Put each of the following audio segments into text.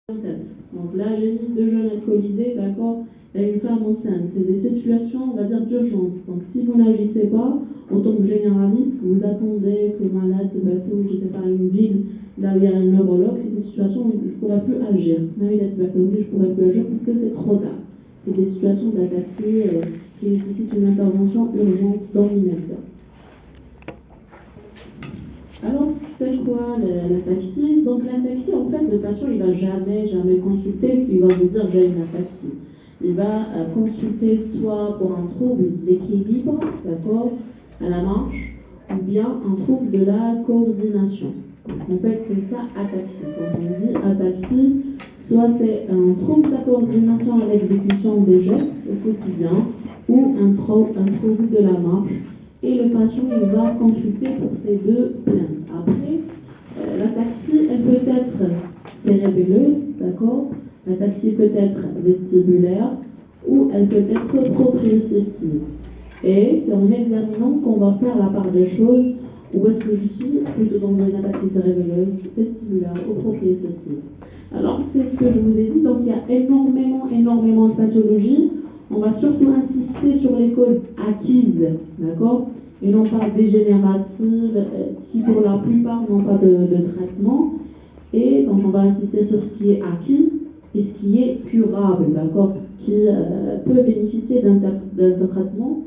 Donc là, j'ai mis 2 jeunes alcoolisés, d'accord, et une femme enceinte. C'est des situations, on va dire, d'urgence. Donc si vous n'agissez pas, en tant que généraliste, vous attendez que le malade se passe, ou je ne sais pas, une ville, là où il y a un neurologue, c'est des situations où je ne pourrais plus agir. Même il a tuberculose, je ne pourrais plus agir parce que c'est trop tard. C'est des situations d'ataxie qui nécessitent une intervention urgente dans l'immédiat. Alors, c'est quoi l'ataxie? Donc, l'ataxie, en fait, le patient, il ne va jamais consulter, il va vous dire j'ai une ataxie. Il va consulter soit pour un trouble d'équilibre, d'accord, à la marche, ou bien un trouble de la coordination. En fait, c'est ça, ataxie. Quand on dit ataxie, soit c'est un trouble de la coordination à l'exécution des gestes au quotidien, ou un trouble de la marche. Et le patient, il va consulter pour ces 2 plaintes. Après, l'ataxie, elle peut être cérébelleuse, d'accord? L'ataxie peut être vestibulaire ou elle peut être proprioceptive. Et c'est en examinant qu'on va faire la part des choses, où est-ce que je suis plutôt dans une ataxie cérébelleuse, vestibulaire ou proprioceptive. Alors, c'est ce que je vous ai dit, donc il y a énormément de pathologies. On va surtout insister sur les causes acquises, d'accord, et non pas dégénératives, qui pour la plupart n'ont pas de traitement. Et donc on va insister sur ce qui est acquis et ce qui est curable, d'accord, qui peut bénéficier d'un traitement.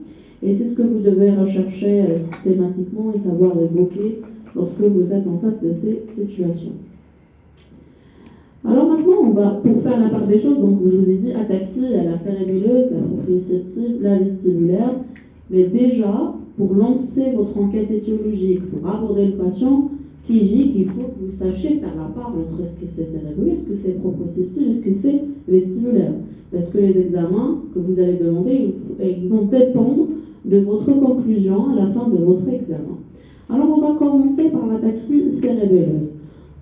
Et c'est ce que vous devez rechercher systématiquement et savoir évoquer lorsque vous êtes en face de ces situations. Alors maintenant, pour faire la part des choses, donc je vous ai dit ataxie, la cérébelleuse, la proprioceptive, la vestibulaire. Mais déjà, pour lancer votre enquête étiologique, pour aborder le patient, il faut que vous sachiez faire la part entre ce que c'est cérébelleux, ce que c'est proprioceptif et ce que c'est vestibulaire. Parce que les examens que vous allez demander, ils vont dépendre de votre conclusion à la fin de votre examen. Alors on va commencer par l'ataxie cérébelleuse.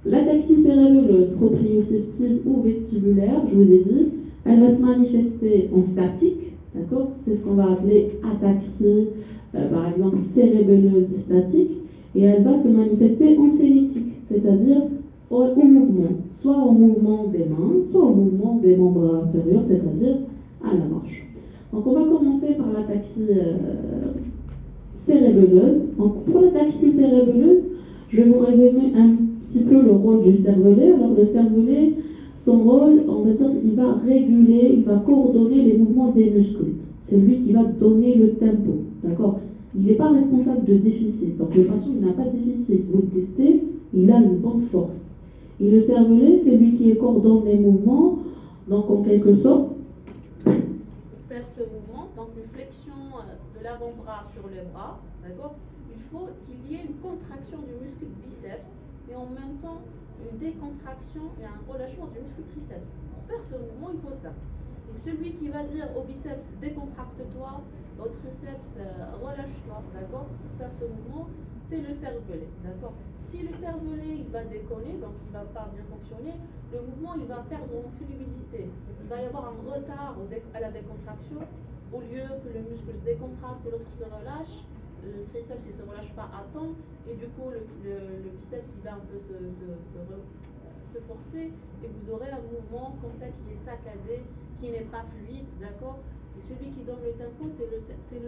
L'ataxie cérébelleuse, proprioceptive ou vestibulaire, je vous ai dit, elle va se manifester en statique, d'accord? C'est ce qu'on va appeler ataxie, par exemple cérébelleuse statique, et elle va se manifester en cinétique, c'est-à-dire au mouvement, soit au mouvement des mains, soit au mouvement des membres inférieurs, c'est-à-dire à la marche. Donc on va commencer par l'ataxie cérébelleuse. Donc pour l'ataxie cérébelleuse, je vais vous résumer un petit peu le rôle du cervelet. Alors le cervelet, son rôle, on va dire, il va réguler, il va coordonner les mouvements des muscles. C'est lui qui va donner le tempo, d'accord? Il n'est pas responsable de déficit. Donc le patient, il n'a pas de déficit. Vous le testez, il a une bonne force. Et le cervelet, c'est lui qui coordonne les mouvements. Donc en quelque sorte, faire ce mouvement, donc une flexion de l'avant-bras sur le bras, d'accord? Il faut qu'il y ait une contraction du muscle biceps et en même temps une décontraction et un relâchement du muscle triceps. Pour faire ce mouvement, il faut ça. Et celui qui va dire au biceps décontracte-toi, au triceps relâche-toi, d'accord? Pour faire ce mouvement, c'est le cervelet, d'accord? Si le cervelet il va déconner, donc il ne va pas bien fonctionner, le mouvement il va perdre en fluidité. Il va y avoir un retard à la décontraction. Au lieu que le muscle se décontracte et l'autre se relâche, le triceps ne se relâche pas à temps et du coup le biceps il va un peu se forcer et vous aurez un mouvement comme ça qui est saccadé, qui n'est pas fluide, d'accord? Et celui qui donne le tempo, c'est le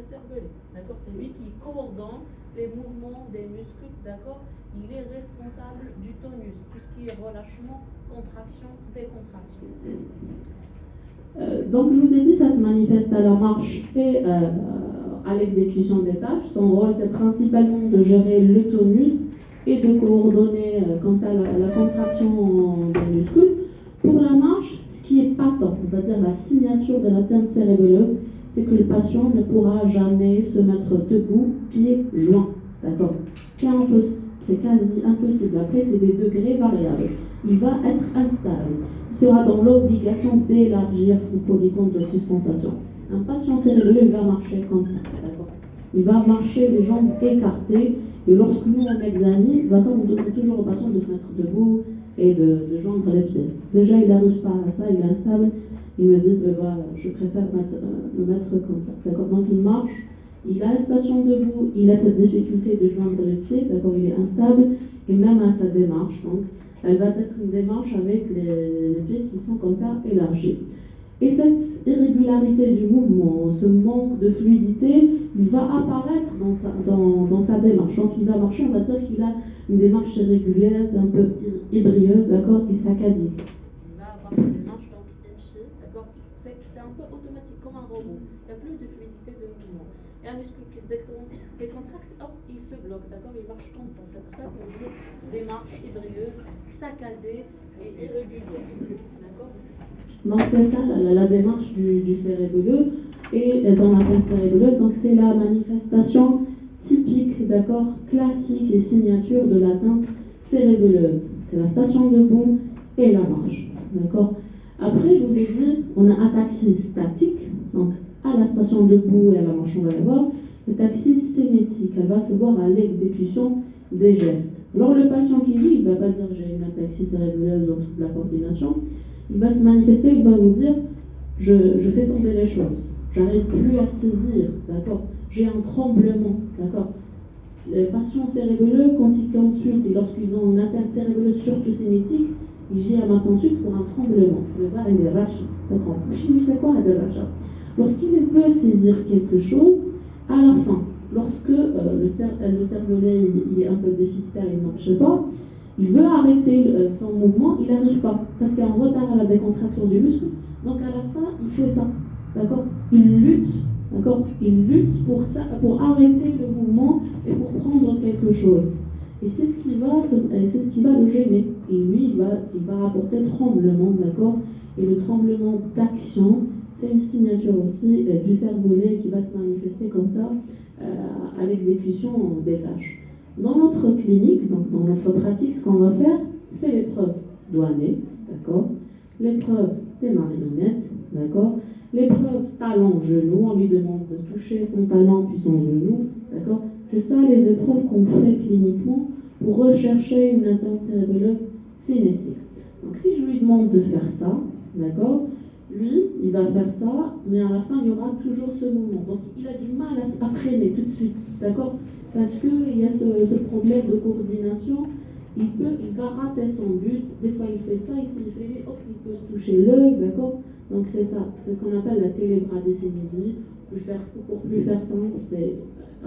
cervelet, d'accord? C'est lui qui coordonne les mouvements des muscles, d'accord? Il est responsable du tonus, tout ce qui est relâchement, contraction, décontraction. Donc je vous ai dit, ça se manifeste à la marche et à l'exécution des tâches. Son rôle, c'est principalement de gérer le tonus et de coordonner comme ça la contraction des muscles. Pour la marche, ce qui est patent, c'est-à-dire la signature de l'atteinte cérébelleuse, c'est que le patient ne pourra jamais se mettre debout, pieds joints. D'accord? C'est impossible. C'est quasi impossible. Après, c'est des degrés variables. Il va être instable. Il sera dans l'obligation d'élargir son polygone de suspension. Un patient cérébelleux, il va marcher comme ça. D'accord? Il va marcher les jambes écartées. Et lorsque nous, on examine, d'accord, on demande toujours au patient de se mettre debout et de joindre les pieds. Déjà, il n'arrive pas à ça, il est instable. Il me dit, voilà, je préfère me mettre comme ça. D'accord? Donc, il marche. Il a la station debout, il a cette difficulté de joindre les pieds, d'accord, il est instable, et même à sa démarche, donc, elle va être une démarche avec les pieds qui sont comme ça élargies. Et cette irrégularité du mouvement, ce manque de fluidité, il va apparaître dans sa démarche. Donc il va marcher, on va dire qu'il a une démarche irrégulière, un peu ébrieuse, d'accord, et saccadique. Il va avoir sa démarche, donc imchi, d'accord, c'est un peu automatique, comme un robot. Il n'y a plus de fluidité de mouvement. Et un muscle qui se décontracte, hop, il se bloque, d'accord, il marche comme ça. C'est pour ça qu'on dit démarche ébrieuse, saccadée et irrégulière, d'accord. Donc c'est ça la démarche du cérébelleux. Et dans l'atteinte cérébelleuse, donc c'est la manifestation typique, d'accord, classique et signature de l'atteinte cérébelleuse. C'est la station debout et la marche, d'accord. Après, je vous ai dit, on a ataxie statique, donc à la station debout et à la marche, on va la voir. L'ataxie cinétique, elle va se voir à l'exécution des gestes. Alors le patient qui vit, il ne va pas dire j'ai une ataxie cérébelleuse dans toute la coordination. Il va se manifester, il va vous dire je fais tomber les choses, j'arrive plus à saisir, d'accord, j'ai un tremblement, d'accord. Les patients cérébelleux, quand ils consultent et lorsqu'ils ont une atteinte cérébelleuse surtout cinétique, ils viennent à ma consulte pour un tremblement. D'accord. Lorsqu'il peut saisir quelque chose, à la fin, lorsque le cervelet il est un peu déficitaire, il ne marche pas, il veut arrêter son mouvement, il n'arrive pas, parce qu'il y a un retard à la décontraction du muscle. Donc à la fin, il fait ça, d'accord. Il lutte, d'accord. Il lutte pour arrêter le mouvement et pour prendre quelque chose. Et c'est ce qui va le gêner. Et lui, il va rapporter tremblement, d'accord. Et le tremblement d'action, c'est une signature aussi du cervelet qui va se manifester comme ça à l'exécution des tâches. Dans notre clinique, donc dans notre pratique, ce qu'on va faire, c'est l'épreuve douanée, d'accord, l'épreuve des marionnettes, d'accord, l'épreuve talon-genou, on lui demande de toucher son talon puis son genou, d'accord. C'est ça les épreuves qu'on fait cliniquement pour rechercher une atteinte cérébelleuse cinétique. Donc si je lui demande de faire ça, d'accord, lui, il va faire ça, mais à la fin, il y aura toujours ce mouvement. Donc il a du mal à freiner tout de suite, d'accord. Parce qu'il y a ce problème de coordination, il va rater son but, des fois il fait ça, il s'est fait, hop, il peut se toucher l'œil, d'accord. Donc c'est ça, c'est ce qu'on appelle la télébradicénésie. Pour plus faire simple, c'est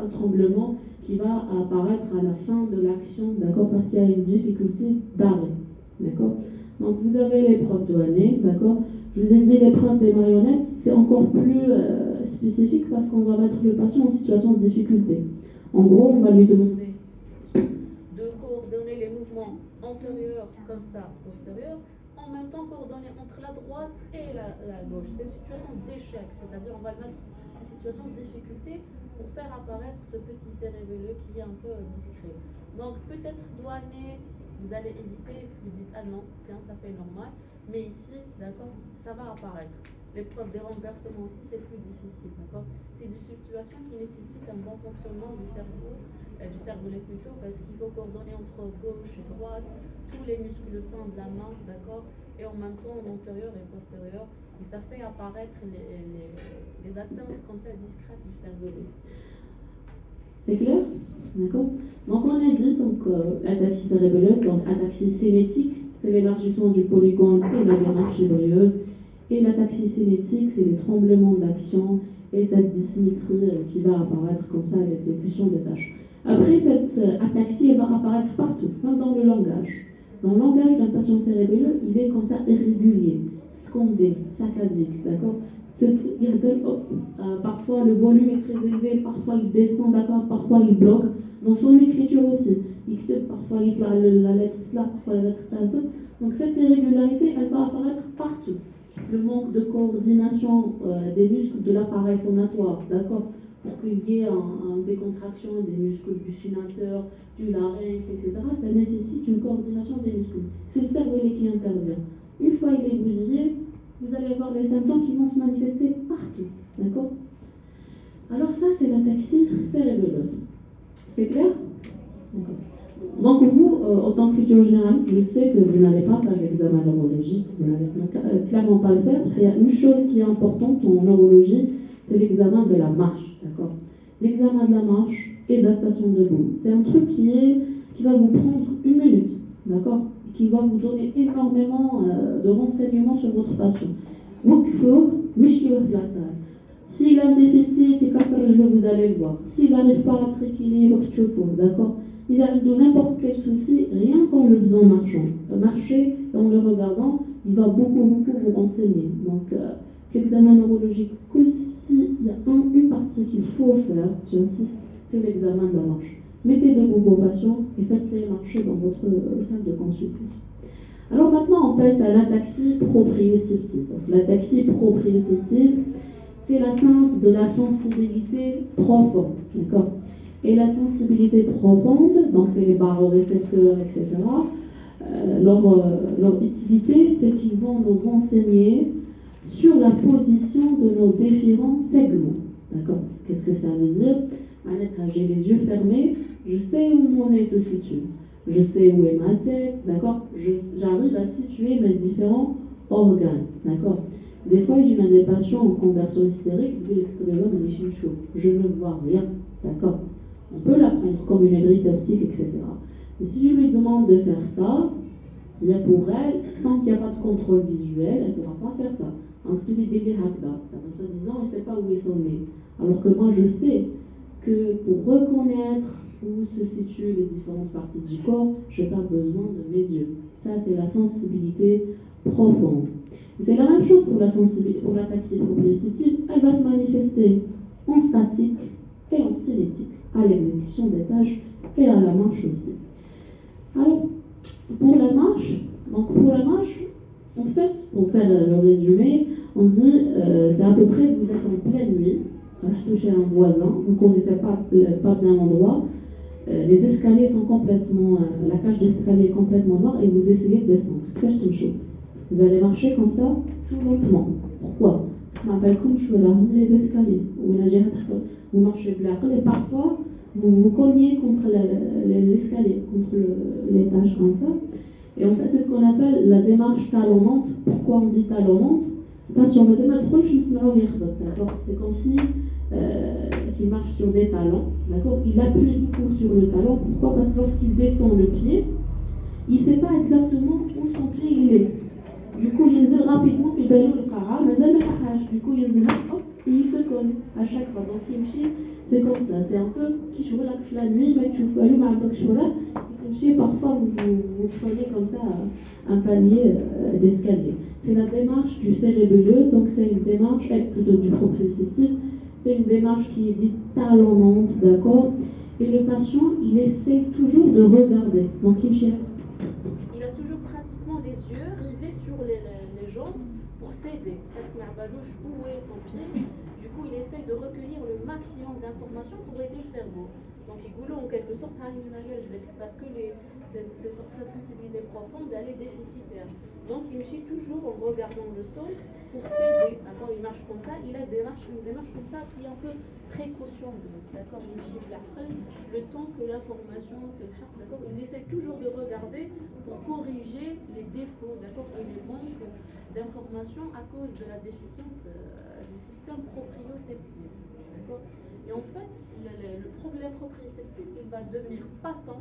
un tremblement qui va apparaître à la fin de l'action, d'accord, parce qu'il y a une difficulté d'arrêt, d'accord. Donc vous avez l'épreuve douanée, d'accord. Je vous ai dit l'épreuve des marionnettes, c'est encore plus spécifique parce qu'on va mettre le patient en situation de difficulté. En gros, on va lui demander de coordonner les mouvements antérieurs comme ça, postérieurs, en même temps coordonner entre la droite et la gauche. C'est une situation d'échec, c'est-à-dire on va le mettre en situation de difficulté pour faire apparaître ce petit cérébelleux qui est un peu discret. Donc peut-être douané, vous allez hésiter, vous dites ah non, tiens, ça fait normal, mais ici, d'accord, ça va apparaître. L'épreuve des renversements aussi, c'est plus difficile, d'accord. C'est des situations qui nécessitent un bon fonctionnement du cervelet plutôt, parce qu'il faut coordonner entre gauche et droite, tous les muscles fins de la main, d'accord, et en même temps antérieur et postérieur, et ça fait apparaître les atteintes comme ça discrètes du cervelet. C'est clair? D'accord. Donc on a dit ataxie cérébelleuse, donc ataxie cinétique, c'est l'élargissement du polygone et la démarche ébrieuse. Et l'ataxie cinétique, c'est les tremblements d'action et cette dysymétrie qui va apparaître comme ça à l'exécution des tâches. Après, cette ataxie, elle va apparaître partout, même dans le langage. Dans le langage d'un patient cérébelleux, il est comme ça irrégulier, scandé, saccadique, d'accord. Parfois le volume est très élevé, parfois il descend, d'accord, parfois il bloque. Dans son écriture aussi, parfois il la lettre là, parfois la lettre là. Donc cette irrégularité, elle va apparaître partout. Le manque de coordination des muscles de l'appareil phonatoire, d'accord, pour qu'il y ait une décontraction des muscles du sinateur, du larynx, etc. Ça nécessite une coordination des muscles. C'est le cervelet qui intervient. Une fois il est bousillé, vous allez avoir les symptômes qui vont se manifester partout, d'accord. Alors ça, c'est l'ataxie cérébelleuse. C'est clair? D'accord. Donc vous, en tant que futur généraliste, je sais que vous n'allez pas faire l'examen neurologique, vous n'allez clairement pas le faire, parce qu'il y a une chose qui est importante en neurologie, c'est l'examen de la marche, d'accord. L'examen de la marche et de la station debout. C'est un truc qui va vous prendre 1 minute, d'accord. qui va vous donner énormément de renseignements sur votre patient. وقفوا مشيوا في la salle. S'il a un déficit, vous allez le voir. S'il n'arrive pas à être équilibré, d'accord. Il a n'importe quel souci, rien qu'en le faisant marcher, en le regardant, il va beaucoup vous renseigner. Donc, l'examen neurologique, s'il y a une partie qu'il faut faire, j'insiste, c'est l'examen de la marche. Mettez debout vos patients et faites-les marcher dans votre salle de consultation. Alors maintenant, on passe à l'ataxie proprioceptive. Donc, l'ataxie proprioceptive, c'est l'atteinte de la sensibilité profonde, d'accord. Et la sensibilité profonde, donc c'est les barorécepteurs, etc. Leur utilité, c'est qu'ils vont nous renseigner sur la position de nos différents segments, d'accord. Qu'est-ce que ça veut dire? J'ai les yeux fermés, je sais où mon nez se situe, je sais où est ma tête, d'accord. J'arrive à situer mes différents organes, d'accord. Des fois, j'ai des patients en conversion hystérique, je ne vois rien, d'accord. On peut la prendre comme une négrite optique, etc. Et si je lui demande de faire ça, là pour elle, tant qu'il n'y a pas de contrôle visuel, elle ne pourra pas faire ça. Donc, tu lui dis ça va soi-disant, elle ne sait pas où est son nez. Alors que moi, je sais que pour reconnaître où se situent les différentes parties du corps, je n'ai pas besoin de mes yeux. Ça, c'est la sensibilité profonde. C'est la même chose pour la sensibilité, pour l'ataxie proprioceptive. Elle va se manifester en statique et en cinétique, à l'exécution des tâches et à la marche aussi. Alors, pour la marche, en fait, pour faire le résumé, on dit c'est à peu près que vous êtes en pleine nuit, vous touchez un voisin, vous ne connaissez pas bien l'endroit, les escaliers sont complètement, la cage d'escalier est complètement noire et vous essayez de descendre. Vous allez marcher comme ça, tout lentement. Pourquoi? Je m'appelle comme je suis là, les escaliers. Vous marchez de et parfois vous vous cognez contre l'escalier, contre l'étage comme ça. Et en fait, c'est ce qu'on appelle la démarche talonnante. Pourquoi on dit talonnante? Parce qu'on va dire, d'accord. C'est comme si il marche sur des talons, d'accord. Il appuie beaucoup sur le talon. Pourquoi? Parce que lorsqu'il descend le pied, il ne sait pas exactement où son pied il est. Du coup, il ينزل rapidement في بالو القاعة مازال ما لحقهاش. Du coup, il ينزل hop et il se cogne à chaque fois. Donc, c'est comme ça. C'est un peu qui joue là la nuit, mais tu vois, lui, parfois vous prenez comme ça un panier d'escalier. C'est la démarche du cérébelleux, donc c'est une démarche, plutôt du proprioceptif, c'est une démarche qui est dite talonnante, d'accord. Et le patient, il essaie toujours de regarder. Donc, il a toujours pratiquement les yeux rivés sur les jambes pour s'aider. Parce que Marbalouche, où est son pied? Du coup, il essaie de recueillir le maximum d'informations pour aider le cerveau. Donc, il goulot en quelque sorte parce que sa sensibilité profonde, elle est déficitaire. Donc, il marche toujours en regardant le sol pour s'aider. D'accord, il marche comme ça. Il a une démarche comme ça qui est un peu précautionneuse. D'accord, il marche après le temps que l'information d'accord, il essaie toujours de regarder pour corriger les défauts, d'accord, et les manques d'informations à cause de la déficience du système proprioceptif. D'accord. Et en fait, le problème proprioceptif, il va devenir patent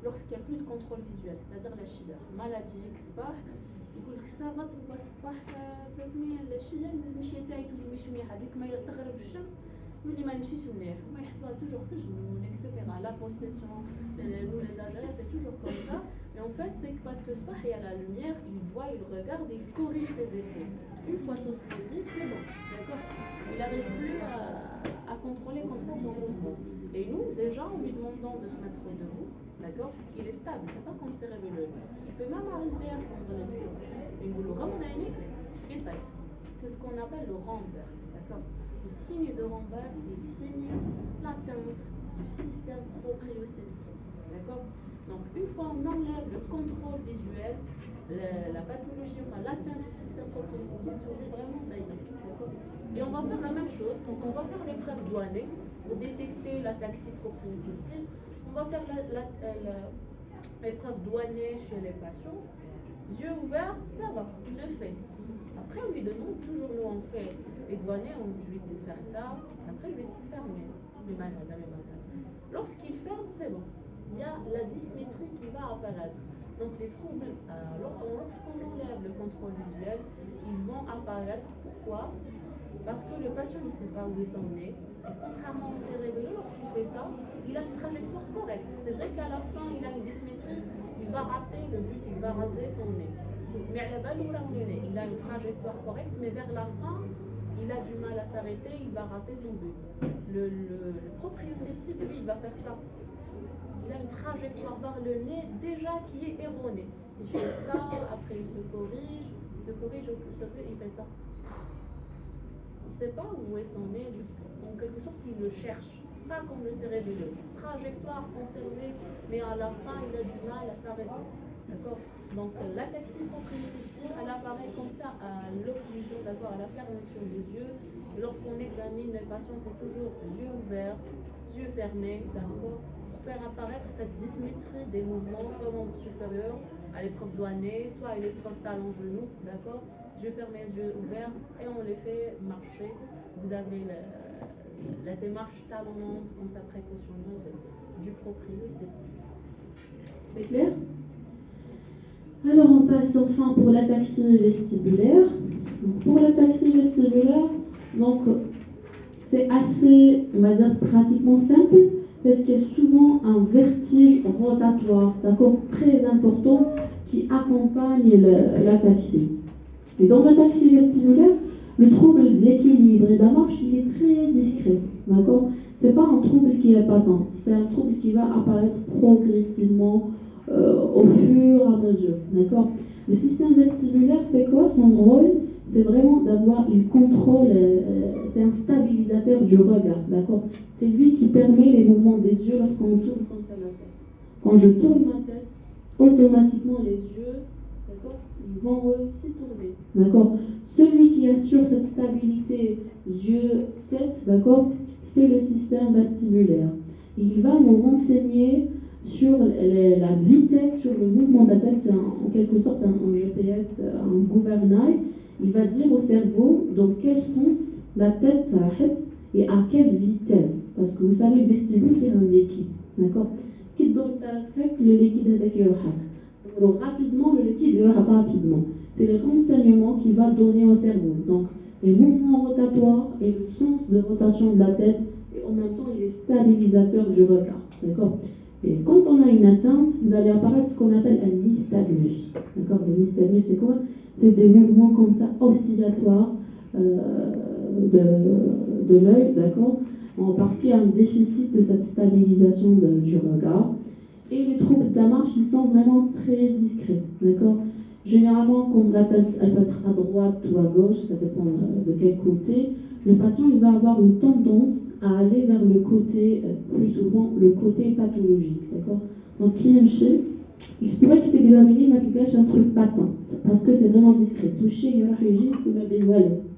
lorsqu'il n'y a plus de contrôle visuel, c'est-à-dire la chire. Maladie, صباح يقول لك صافا تبغى الصباح سمي الشيء المشي تاعي تولي مش مليحه هذيك ما تغرب الشمس ملي ما نمشيش مليح ما يحصلها توجور في الجنون etc. La possession, nous les Algériens, c'est toujours comme ça. Mais en fait, c'est parce que ce il y a la lumière, il voit, il regarde, il corrige ses défauts. Une fois tout ce qu'il dit, c'est bon, d'accord. Il n'arrive plus à contrôler comme ça son mouvement. Et nous, déjà, en lui demandant de se mettre debout, d'accord, il est stable, c'est pas comme cérébelleux. Il peut même arriver à s'endormir. C'est ce qu'on appelle le Rambert, d'accord. Le signe de Rambert, il signe l'atteinte du système proprioceptif, d'accord. Donc une fois on enlève le contrôle visuel, la pathologie, enfin l'atteinte du système proprioceptif, on est vraiment d'ailleurs, d'accord. Et on va faire la même chose, donc on va faire l'épreuve douanée pour détecter l'ataxie proprioceptive. On va faire l'épreuve douanée chez les patients. Yeux ouverts, ça va, il le fait. Après, on lui demande, toujours nous on fait les douaniers, je lui dis de faire ça, après je lui dis de fermer, mes malades. Lorsqu'il ferme, c'est bon. Il y a la dysmétrie qui va apparaître. Donc les troubles, lorsqu'on enlève le contrôle visuel, ils vont apparaître. Pourquoi? Parce que le patient ne sait pas où est son nez. Et contrairement au cérébelleux, lorsqu'il fait ça, il a une trajectoire correcte. C'est vrai qu'à la fin, il a une dysmétrie, il va rater le but, il va rater son nez. Mais à la balle, le nez, il a une trajectoire correcte, mais vers la fin, il a du mal à s'arrêter, il va rater son but. Le proprioceptif, lui, il va faire ça. Il a une trajectoire vers le nez déjà qui est erronée. Il fait ça, après il se corrige, il fait ça. Il ne sait pas où est son nez, en quelque sorte il le cherche, pas comme le cérébelleux. Trajectoire conservée, mais à la fin il a du mal à s'arrêter. D'accord? Donc l'ataxie proprioceptive, elle apparaît comme ça à l'occlusion, d'accord, à la fermeture des yeux. Lorsqu'on examine les patients, c'est toujours yeux ouverts, yeux fermés, d'accord, pour faire apparaître cette dysmétrie des mouvements, soit au membre supérieur, à l'épreuve doigté, soit à l'épreuve talon-genou, d'accord, yeux fermés, yeux ouverts, et on les fait marcher. Vous avez la démarche talonnante, comme ça précautionneuse du proprioceptif. C'est clair? Alors on passe enfin pour l'ataxie vestibulaire. Donc, pour l'ataxie vestibulaire, donc c'est assez, on va dire, pratiquement simple, parce qu'il y a souvent un vertige rotatoire, d'accord, très important qui accompagne l'ataxie. Et dans l'ataxie vestibulaire, le trouble de l'équilibre et de la marche, il est très discret, d'accord. C'est pas un trouble qui est patent, c'est un trouble qui va apparaître progressivement au fur et à mesure, d'accord. Le système vestibulaire, c'est quoi son rôle? C'est vraiment d'avoir, il contrôle, c'est un stabilisateur du regard, d'accord. C'est lui qui permet les mouvements des yeux lorsqu'on tourne comme ça la tête. Quand je tourne ma tête, automatiquement les yeux, d'accord, ils vont aussi tourner, d'accord. Celui qui assure cette stabilité yeux-tête, d'accord, c'est le système vestibulaire. Il va nous renseigner sur la vitesse, sur le mouvement de la tête. C'est en quelque sorte un GPS, un gouvernail. Il va dire au cerveau dans quel sens la tête s'arrête et à quelle vitesse. Parce que vous savez, le vestibule fait un liquide, d'accord. Le liquide est donc rapidement, le liquide ira rapidement. C'est le renseignement qu'il va donner au cerveau. Donc, les mouvements rotatoires et le sens de rotation de la tête, et en même temps, il est stabilisateur du regard. D'accord? Et quand on a une atteinte, vous allez apparaître ce qu'on appelle un nystagmus. D'accord? Le nystagmus, c'est quoi? C'est des mouvements comme ça, oscillatoires de l'œil, d'accord? Parce qu'il y a un déficit de cette stabilisation du regard. Et les troubles de la marche, ils sont vraiment très discrets, d'accord? Généralement, quand la tête, elle peut être à droite ou à gauche, ça dépend de quel côté, le patient, il va avoir une tendance à aller vers le côté, plus souvent, le côté pathologique, d'accord? Donc, il se pourrait que c'est examiné, mais qu'il cache un truc patent, parce que c'est vraiment discret. Toucher, il y aura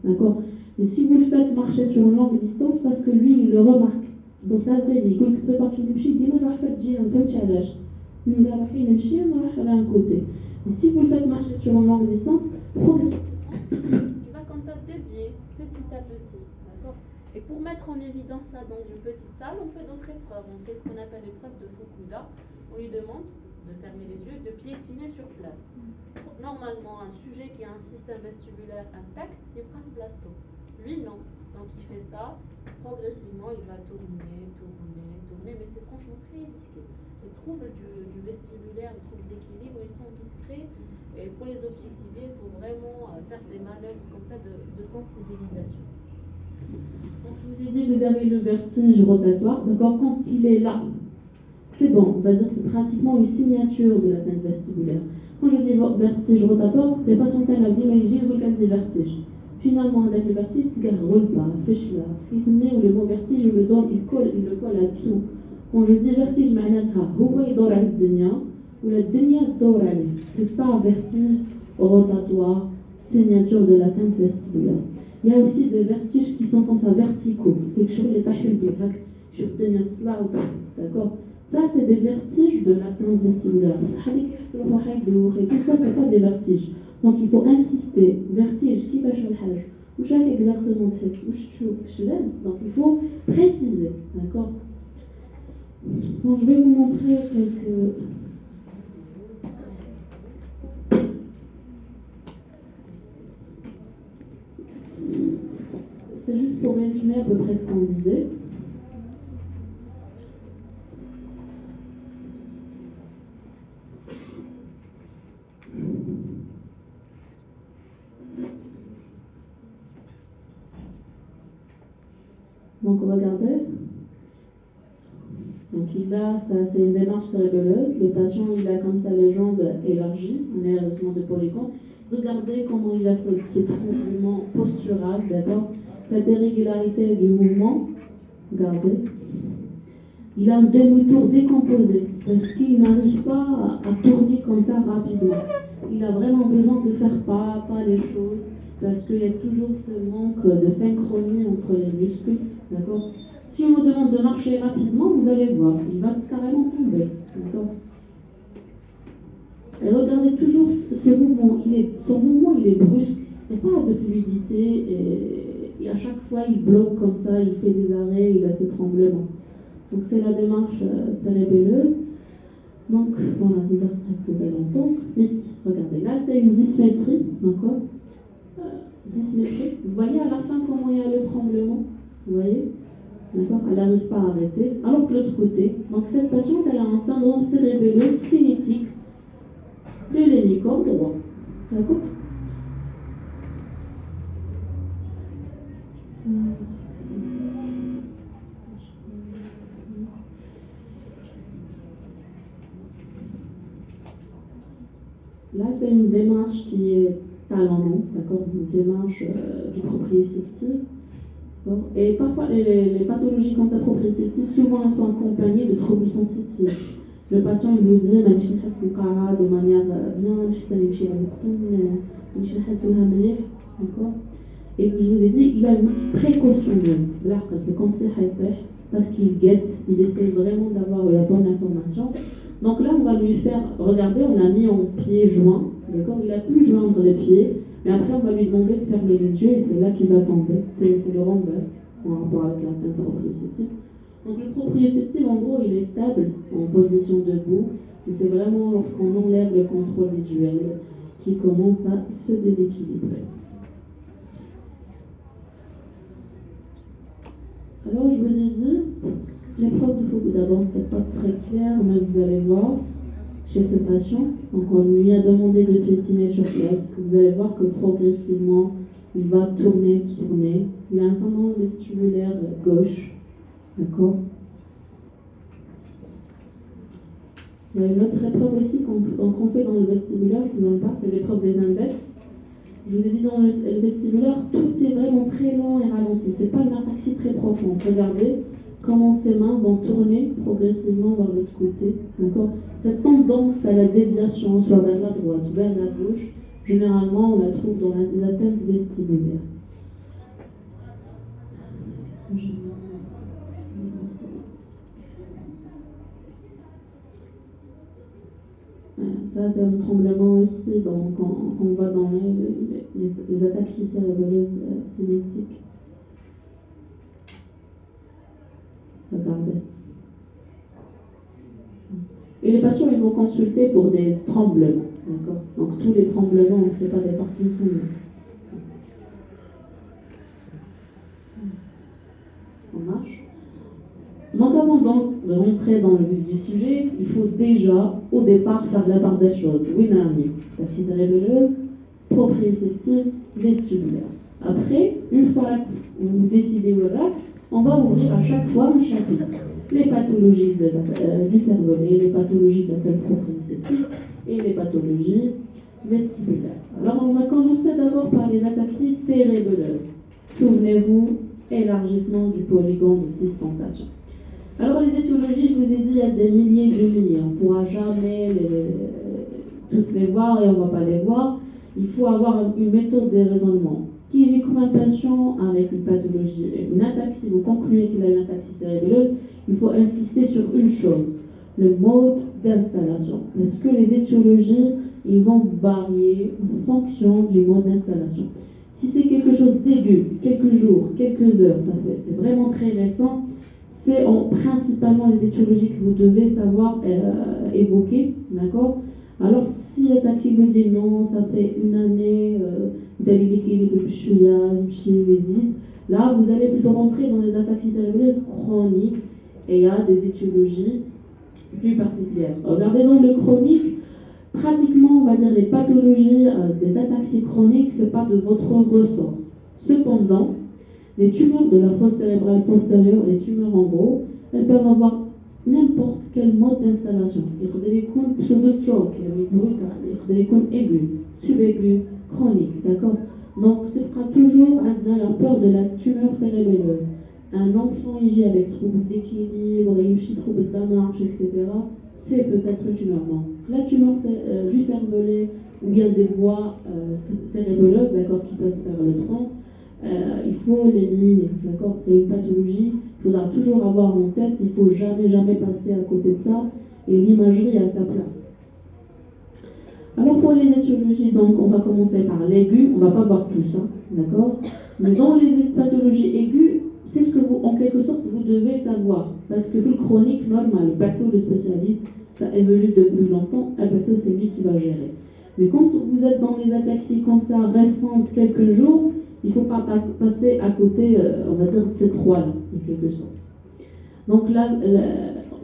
d'accord? Et si vous le faites marcher sur une longue distance, parce que lui, il le remarque. Donc ça vrai, il يقول لك تبقى كي نمشي ديما راح تجي ما فهمتش علاش ملي راح نمشي انا راح على un côté. Et si vous le faites marcher sur une longue distance, progressivement, il va comme ça dévier petit à petit, d'accord. Et pour mettre en évidence ça dans une petite salle, on fait d'autres épreuves. On fait ce qu'on appelle l'épreuve de Fukuda. On lui demande de fermer les yeux, de piétiner sur place. Normalement, un sujet qui a un système vestibulaire intact, il prend un blasto. Lui, non. Donc il fait ça, progressivement, il va tourner, mais c'est franchement très discret. Les troubles du vestibulaire, les troubles d'équilibre, ils sont discrets. Et pour les objectiver, il faut vraiment faire des manœuvres comme ça de sensibilisation. Donc je vous ai dit, vous avez le vertige rotatoire, d'accord, quand il est là, c'est bon, on va dire que c'est pratiquement une signature de l'atteinte vestibulaire. Quand je dis vertige rotatoire, les patients ont dit, mais j'ai eu vertige. Finalement, avec le vertige, il ne roule pas, fiche là. Ce qui se met où le mot vertige, il le colle à tout. Quand je dis vertige, il dort à la ou la dunya dort à lui. C'est ça, vertige rotatoire, signature de l'atteinte vestibulaire. Il y a aussi des vertiges qui sont comme ça verticaux. C'est que je les taille d'accord. Ça, c'est des vertiges de l'atteinte vestibulaire. Tout ça, c'est pas des vertiges. Donc, il faut insister. Vertige, qui va changer le hajj? Ou chaque exactement donc, il faut préciser. D'accord. Donc, je vais vous montrer quelques. c'est juste pour résumer à peu près ce qu'on disait. Donc regardez. Donc c'est une démarche cérébelleuse. Le patient il a comme ça les jambes élargies, un élargissement de polygone. Regardez comment il a ce mouvement postural, d'accord. Cette irrégularité du mouvement, regardez. Il a un demi-tour décomposé parce qu'il n'arrive pas à tourner comme ça rapidement. Il a vraiment besoin de faire pas à pas les choses parce qu'il y a toujours ce manque de synchronie entre les muscles, d'accord. Si on vous demande de marcher rapidement, vous allez voir, il va carrément tomber, d'accord. Et regardez toujours ce mouvement, son mouvement il est brusque, il n'y a pas de fluidité et à chaque fois il bloque comme ça, il fait des arrêts, il a ce tremblement. Donc c'est la démarche cérébelleuse. Donc voilà, des arrêts que vous allez entendre. Ici, regardez, là c'est une dysmétrie, d'accord. Dysmétrie. Vous voyez à la fin comment il y a le tremblement, vous voyez. D'accord, elle n'arrive pas à arrêter. Alors que l'autre côté, donc cette patiente elle a un syndrome cérébelleux cinétique de l'hémicorps droit. D'accord. Là, c'est une démarche qui est talonnante, d'accord, une démarche du proprioceptif. Et parfois, les pathologies comme ça proprioceptives, souvent elles sont accompagnées de troubles sensitifs. Le patient il vous dit, de manière bien, d'accord. Et je vous ai dit, il a une précautionneuse, parce que comme c'est parce qu'il guette, il essaie vraiment d'avoir la bonne information. Donc là, on va lui faire, regardez, on l'a mis en pieds joints, d'accord, il a pu joindre les pieds, mais après on va lui demander de fermer les yeux et c'est là qu'il va tomber. C'est le renvers en rapport avec l'atteinte proprioceptive. Donc le proprioceptif, en gros, il est stable en position debout, et c'est vraiment lorsqu'on enlève le contrôle visuel qu'il commence à se déséquilibrer. Alors je vous ai dit, l'épreuve de Foucault d'abord, c'est pas très clair, mais vous allez voir chez ce patient. Donc on lui a demandé de piétiner sur place. Vous allez voir que progressivement, il va tourner. Il a un syndrome vestibulaire gauche. D'accord. Il y a une autre épreuve aussi qu'on fait dans le vestibulaire, je vous en parle, c'est l'épreuve des index. Je vous ai dit dans le vestibulaire, tout est vraiment très lent et ralenti. C'est pas une ataxie très profonde. Regardez comment ses mains vont tourner progressivement vers l'autre côté. D'accord. Cette tendance à la déviation, soit vers la droite ou vers la gauche, généralement on la trouve dans les atteintes vestibulaires. Qu'est-ce que j'ai Ça, c'est un tremblement aussi qu'on voit dans les ataxies cérébelleuses cinétiques. Regardez. Et les patients, ils vont consulter pour des tremblements. D'accord. Donc, tous les tremblements, ce n'est pas des Parkinson. On marche. Donc, avant de rentrer dans le vif du sujet, il faut déjà, au départ, faire la part des choses. Oui, Nani, ataxie cérébelleuse, proprioceptive, vestibulaire. Après, une fois que vous décidez on va ouvrir à chaque fois un chapitre. Les pathologies du cervelet, les pathologies de la selle proprioceptive et les pathologies vestibulaires. Alors, on va commencer d'abord par les ataxies cérébelleuses. Souvenez-vous, élargissement du polygone de sustentation. Alors, les étiologies, je vous ai dit, il y a des milliers de milliers. On ne pourra jamais tous les voir et on ne va pas les voir. Il faut avoir une méthode de raisonnement. Qui j'ai comme un patient avec une pathologie, une ataxie, vous concluez qu'il a une ataxie cérébelleuse, il faut insister sur une chose, le mode d'installation. Parce que les étiologies, ils vont varier en fonction du mode d'installation. Si c'est quelque chose d'aigu, quelques jours, quelques heures, c'est vraiment très récent, c'est principalement les étiologies que vous devez savoir évoquer, d'accord. Alors si l'ataxie vous dit non, ça fait une année, Là, vous allez plutôt rentrer dans les ataxies cérébreuses chroniques et il y a des étiologies plus particulières. Regardez dans le chronique, pratiquement, on va dire, les pathologies des ataxies chroniques, ce n'est pas de votre ressort. Cependant, les tumeurs de la fosse cérébrale postérieure, les tumeurs en gros, elles peuvent avoir n'importe quel mode d'installation. Il peut y avoir pseudo-stroke, il peut y avoir aigu, subaigu, chronique, d'accord. Donc, tu feras toujours la peur de la tumeur cérébelleuse. Un enfant ici avec trouble d'équilibre, trouble de la marche, etc., c'est peut-être une tumeur. Non. La tumeur du cervelet ou bien des voies cérébelleuses, d'accord, qui passent vers le tronc, il faut l'éliminer, d'accord. C'est une pathologie, il faudra toujours avoir en tête, il ne faut jamais passer à côté de ça, et l'imagerie à sa place. Alors pour les étiologies, donc on va commencer par l'aigu, on ne va pas voir tout ça, d'accord. Mais dans les pathologies aiguës, c'est ce que vous, en quelque sorte, vous devez savoir. Parce que le chronique, normal, le spécialiste, ça évolue depuis longtemps, c'est lui qui va gérer. Mais quand vous êtes dans les ataxies comme ça, récentes, quelques jours, il ne faut pas passer à côté, on va dire, de ces trois-là, en quelque sorte. Donc là,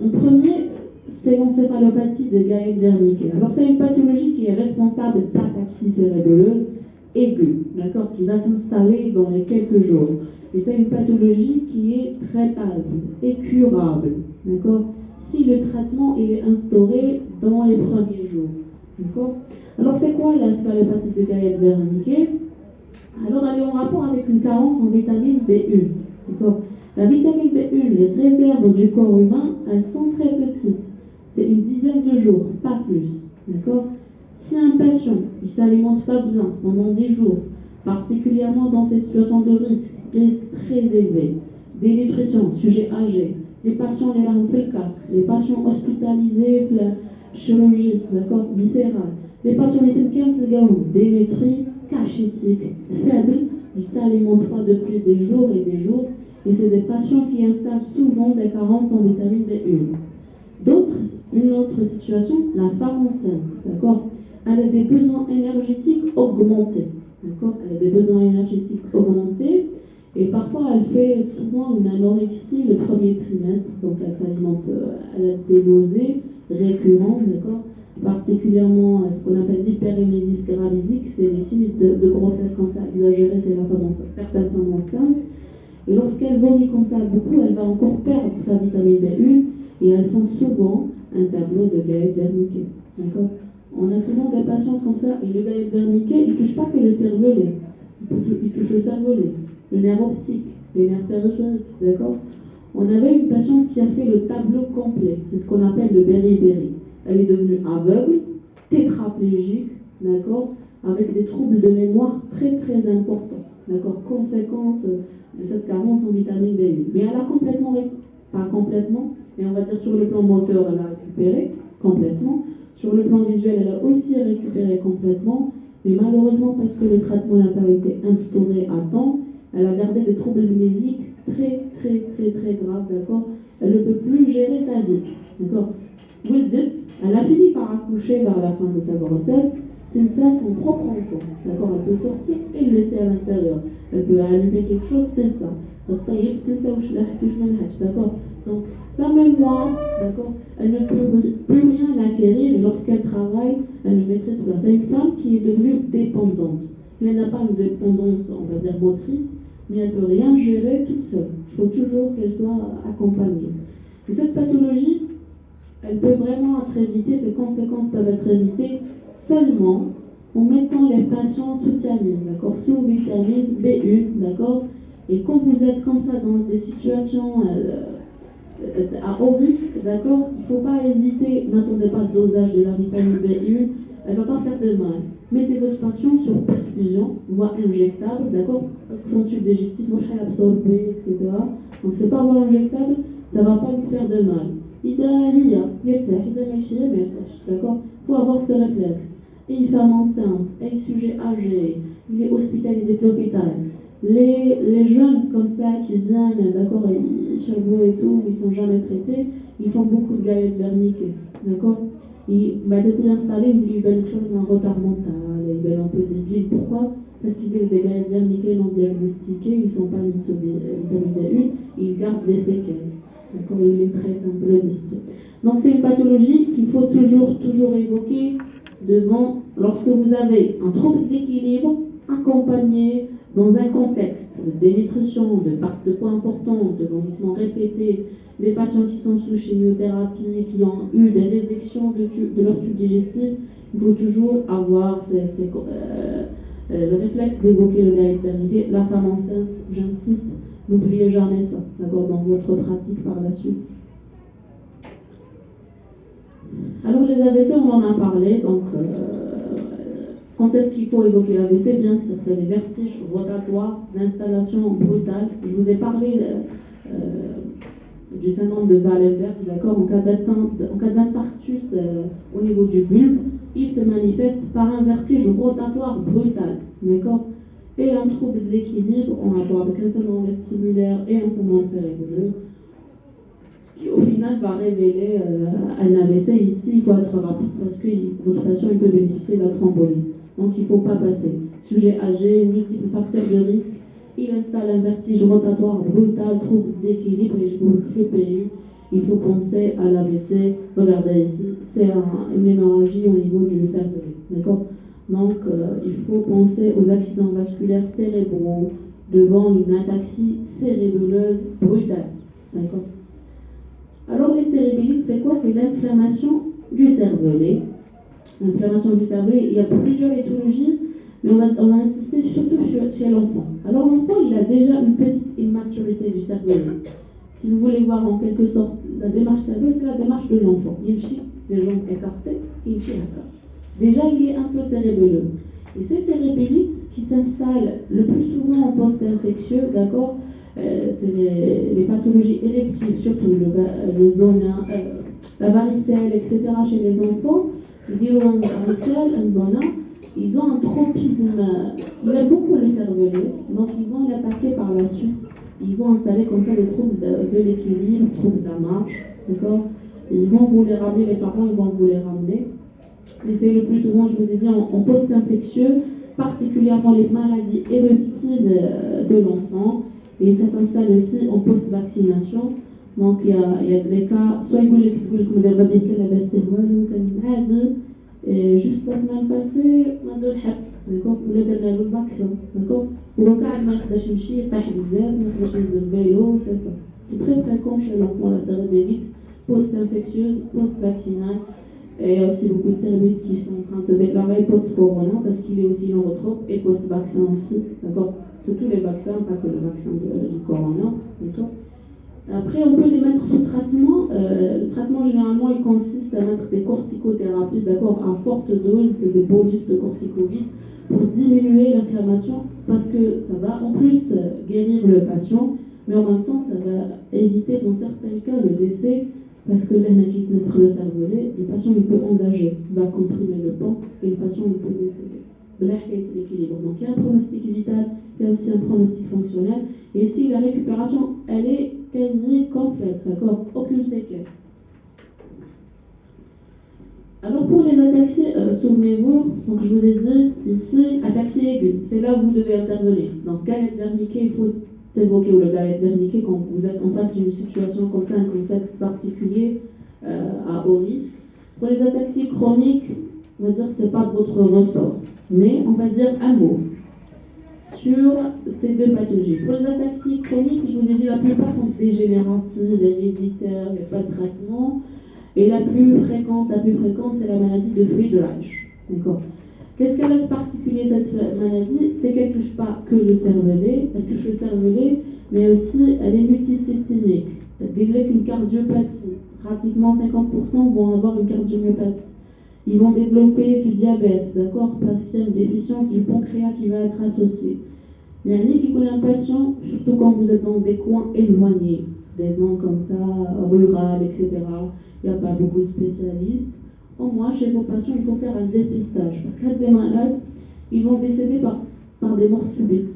en premier, c'est l'encéphalopathie de Guéhet-Wernicke. Alors c'est une pathologie qui est responsable d'ataxie cérébelleuse aiguë, d'accord, qui va s'installer dans les quelques jours. Et c'est une pathologie qui est traitable et curable, d'accord, si le traitement est instauré dans les premiers jours, d'accord. Alors c'est quoi l'encéphalopathie de Guéhet-Wernicke? Alors elle est en rapport avec une carence en vitamine B1, d'accord. La vitamine B1, les réserves du corps humain, elles sont très petites. C'est une dizaine de jours, pas plus, d'accord. Si un patient ne s'alimente pas bien pendant 10 jours, particulièrement dans ces situations de risque très élevé, dénutrition, sujet âgé, les patients les patients hospitalisés pour la chirurgie, d'accord, viscérale, les patients dénutris, cachétiques, faibles, ils ne s'alimentent pas depuis des jours et des jours, et c'est des patients qui installent souvent des carences en vitamine B1. Une autre situation, la femme enceinte, d'accord, elle a des besoins énergétiques augmentés, d'accord, elle a des besoins énergétiques augmentés, et parfois elle fait souvent une anorexie le premier trimestre, donc elle s'alimente, elle a des nausées récurrentes, d'accord, particulièrement ce qu'on appelle l'hyperémésis gravidique, c'est les signes de grossesse comme ça exagérés, c'est la femme enceinte, certaines femmes enceintes. Et lorsqu'elle vomit comme ça beaucoup, elle va encore perdre sa vitamine B1 et elles font souvent un tableau de Guéhet-Wernicke. D'accord. On a souvent des patientes comme ça et le Guéhet-Wernicke, il ne touche pas que le cervelet, il touche le cervelet, le nerf optique, les nerfs périphériques. D'accord. On avait une patiente qui a fait le tableau complet, c'est ce qu'on appelle le beriberi. Elle est devenue aveugle, tétraplégique, d'accord, avec des troubles de mémoire très importants. D'accord, conséquence de cette carence en vitamine B1. Mais elle a complètement, pas complètement, mais on va dire sur le plan moteur, elle a récupéré complètement. Sur le plan visuel, elle a aussi récupéré complètement. Mais malheureusement, parce que le traitement n'a pas été instauré à temps, elle a gardé des troubles mnésiques très graves, d'accord. Elle ne peut plus gérer sa vie, d'accord. Elle a fini par accoucher vers la fin de sa grossesse. C'est ça son propre enfant, d'accord. Elle peut sortir et le laisser à l'intérieur. Elle peut allumer quelque chose, c'est ça. D'accord. Donc sa mémoire, d'accord, elle ne peut plus rien acquérir et lorsqu'elle travaille, elle ne maîtrise pas. C'est une femme qui est devenue dépendante. Elle n'a pas une dépendance, on va dire, motrice, mais elle ne peut rien gérer toute seule. Il faut toujours qu'elle soit accompagnée. Et cette pathologie, elle peut vraiment être évitée, ses conséquences peuvent être évitées seulement en mettant les patients sous thiamine, d'accord, sous vitamine B1, d'accord. Et quand vous êtes comme ça dans des situations à haut risque, d'accord, il ne faut pas hésiter, n'attendez pas le dosage de la vitamine B1, elle ne va pas faire de mal. Mettez votre patient sur perfusion, voie injectable, d'accord, parce que son tube digestif, moi je serai absorbé, etc. Donc c'est pas voie injectable, ça ne va pas lui faire de mal. D'accord, il faut avoir ce réflexe. Et une femme enceinte, et sujet âgé, il est hospitalisé à l'hôpital. Les jeunes comme ça qui viennent, d'accord, ils charbonnent et tout, ils ne sont jamais traités, ils font beaucoup de Guéhet-Wernicke, d'accord. Et d'être installé, ils ont un retard mental, ils veulent un peu débile. Pourquoi? Parce qu'ils disent des Guéhet-Wernicke non diagnostiqués. diagnostiqués, ils ne sont pas mis sous vitamine D1, ils gardent des séquelles. D'accord, il est très simple d'esprit. Donc c'est une pathologie qu'il faut toujours évoquer devant, lorsque vous avez un trouble d'équilibre accompagné dans un contexte de dénutrition, de perte de poids importants, de vomissements répétés, des patients qui sont sous chimiothérapie, qui ont eu des résections de leur tube digestif, il faut toujours avoir le réflexe d'évoquer le diabète vernité, la femme enceinte, j'insiste, n'oubliez jamais ça, d'accord, dans votre pratique par la suite. Alors les AVC, on en a parlé, donc quand est-ce qu'il faut évoquer l'AVC? Bien sûr, c'est les vertiges rotatoires d'installation brutale. Je vous ai parlé du syndrome de Wallenberg, d'accord, en cas d'infarctus au niveau du bulbe, il se manifeste par un vertige rotatoire brutal, d'accord, et un trouble de l'équilibre en rapport avec un syndrome vestibulaire et un syndrome cérébelleux, qui au final va révéler un AVC. Ici, il faut être rapide parce que votre patient il peut bénéficier de la thrombolyse. Donc il ne faut pas passer. Sujet âgé, multiples facteurs de risque, il installe un vertige rotatoire brutal, trouble d'équilibre, et je vous le PU. Il faut penser à l'AVC. Regardez ici, c'est une hémorragie au niveau du cervelet. D'accord? Donc il faut penser aux accidents vasculaires cérébraux devant une ataxie cérébelleuse brutale. D'accord? Alors les cérébellites, c'est quoi? C'est l'inflammation du cervelet. L'inflammation du cervelet, il y a plusieurs étiologies, mais on va insister surtout chez l'enfant. Alors l'enfant, il a déjà une petite immaturité du cervelet. Si vous voulez voir en quelque sorte la démarche cervelet, c'est la démarche de l'enfant. Il chie, les jambes écartées, il chie d'accord. Déjà, il est un peu cérébelleux. Et ces cérébellites qui s'installent le plus souvent en post-infectieux, d'accord, c'est les pathologies électives, surtout le zona, la varicelle, etc. chez les enfants. Ils ont un tropisme, ils aiment beaucoup le cervelet, donc ils vont l'attaquer par la suite. Ils vont installer comme ça des troubles de l'équilibre, troubles de la marche, d'accord. Ils vont vous les ramener, les parents ils vont vous les ramener. Mais c'est le plus souvent, je vous ai dit, en post-infectieux, particulièrement les maladies éruptives de l'enfant. Et ça s'installe aussi en post-vaccination. Donc il y a des cas, soit ils et juste la semaine passée, on a donné d'accord, ou le vaccin, d'accord, ou le cas ما يقدرش يمشي يطيح بزاف ما يقدرش ينزل vélo, c'est très fréquent chez l'enfant la cérébellite post-infectieuse, post-vaccinale. Et il y a aussi beaucoup de cérébrites qui sont en train de se déclarer post-corona parce qu'il est aussi neurotrope et post-vaccin aussi, d'accord, surtout les vaccins, pas que le vaccin du corona, d'accord. Après, on peut les mettre sous traitement. Le traitement, généralement, il consiste à mettre des corticothérapies, d'accord, à forte dose, c'est des bolus de corticoïdes, pour diminuer l'inflammation, parce que ça va en plus guérir le patient, mais en même temps, ça va éviter dans certains cas le décès, parce que l'anakite notre le cervelet, le patient il peut engager, il va comprimer le pan, et le patient il peut décéder. L'équilibre. Donc il y a un pronostic vital, il y a aussi un pronostic fonctionnel, et ici la récupération, elle est quasi complète, d'accord, aucune séquelle. Alors pour les ataxies, souvenez-vous, donc je vous ai dit ici, ataxie aiguë, c'est là où vous devez intervenir. Donc galette verniquée, il faut évoquer, ou le galette verniquée quand vous êtes en face d'une situation comme ça, un contexte particulier à haut risque. Pour les ataxies chroniques, on va dire que ce n'est pas votre ressort, mais on va dire un mot sur ces deux pathologies. Pour les ataxies chroniques, je vous ai dit la plupart sont dégénératives, héréditaires, il n'y a pas de traitement. Et la plus fréquente, c'est la maladie de Friedreich. D'accord. Qu'est-ce qu'elle a de particulier cette maladie? C'est qu'elle ne touche pas que le cervelet, elle touche le cervelet, mais aussi elle est multisystémique. Dès qu'une cardiopathie, pratiquement 50% vont avoir une cardiomyopathie. Ils vont développer du diabète, d'accord, parce qu'il y a une déficience du pancréas qui va être associée. Il y a un qui connaît un patient, surtout quand vous êtes dans des coins éloignés, des zones comme ça, rurales, etc. Il n'y a pas beaucoup de spécialistes. Au moins, chez vos patients, il faut faire un dépistage. Parce qu'il y a des malades, ils vont décéder par des morts subites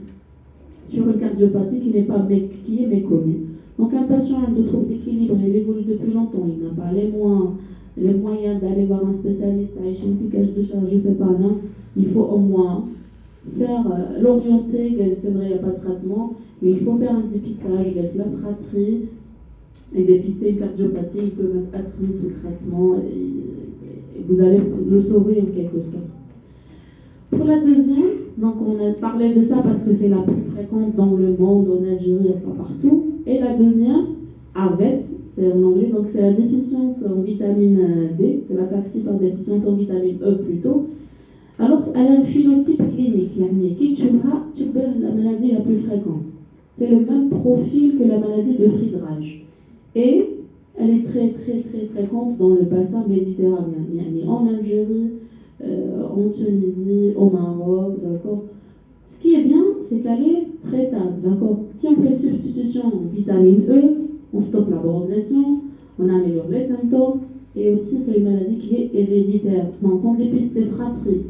sur une cardiopathie qui est méconnue. Donc un patient a de troubles d'équilibre, il évolue depuis longtemps, il n'a pas les moyens d'aller voir un spécialiste à échelle de charge, je ne sais pas, non. Il faut au moins faire l'orienter, c'est vrai, il n'y a pas de traitement, mais il faut faire un dépistage avec la fratrie et dépister une cardiopathie, il peut être mis sous traitement et vous allez le sauver en quelque sorte. Pour la deuxième, donc on a parlé de ça parce que c'est la plus fréquente dans le monde, en Algérie, pas partout. Et la deuxième, AVET, c'est en anglais, donc c'est la déficience en vitamine D, c'est l'ataxie par déficience en vitamine E plutôt. Alors, elle a un phénotype clinique, qui la maladie la plus fréquente. C'est le même profil que la maladie de Friedreich. Et elle est très très très fréquente dans le bassin méditerranéen, en Algérie, en Tunisie, au Maroc, d'accord. Ce qui est bien, c'est qu'elle est traitable, d'accord. Si on fait substitution en vitamine E, on stoppe la progression, on améliore les symptômes, et aussi c'est une maladie qui est héréditaire. Donc on dépiste les fratries,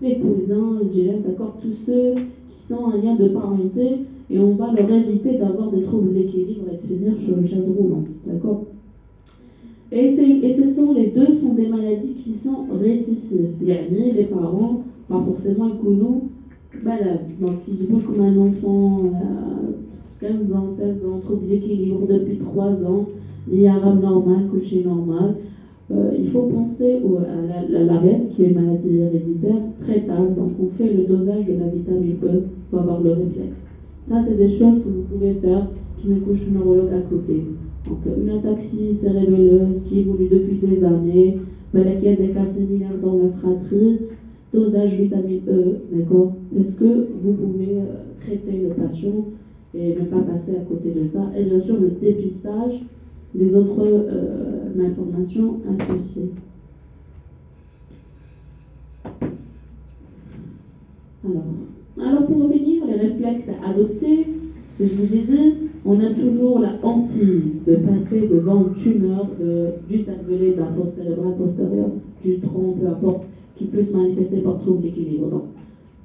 les cousins, les gènes, d'accord, tous ceux qui sont en lien de parenté, et on va leur éviter d'avoir des troubles d'équilibre et de finir sur une chaise roulante, d'accord. Et ce sont les deux sont des maladies qui sont récessives. Les parents, pas forcément malades. Donc ils vont comme un enfant 15 ans, 16 ans, trouble d'équilibre depuis 3 ans, l'IRM normal, coucher normal. Il faut penser à la bête qui est une maladie héréditaire traitable. Donc on fait le dosage de la vitamine E pour avoir le réflexe. Ça, c'est des choses que vous pouvez faire qui me couche le neurologue à côté. Donc une ataxie cérébelleuse qui évolue depuis des années, il y a des cas similaires dans la fratrie, dosage vitamine E, d'accord. Est-ce que vous pouvez traiter le patient et ne pas passer à côté de ça? Et bien sûr, le dépistage des autres malformations associées. Alors pour revenir, les réflexes adoptés, je vous ai dit, on a toujours la hantise de passer devant une tumeur du cervelet, d'un fosse cérébral postérieur, du tronc, peu importe, qui peut se manifester par trouble d'équilibre. Donc,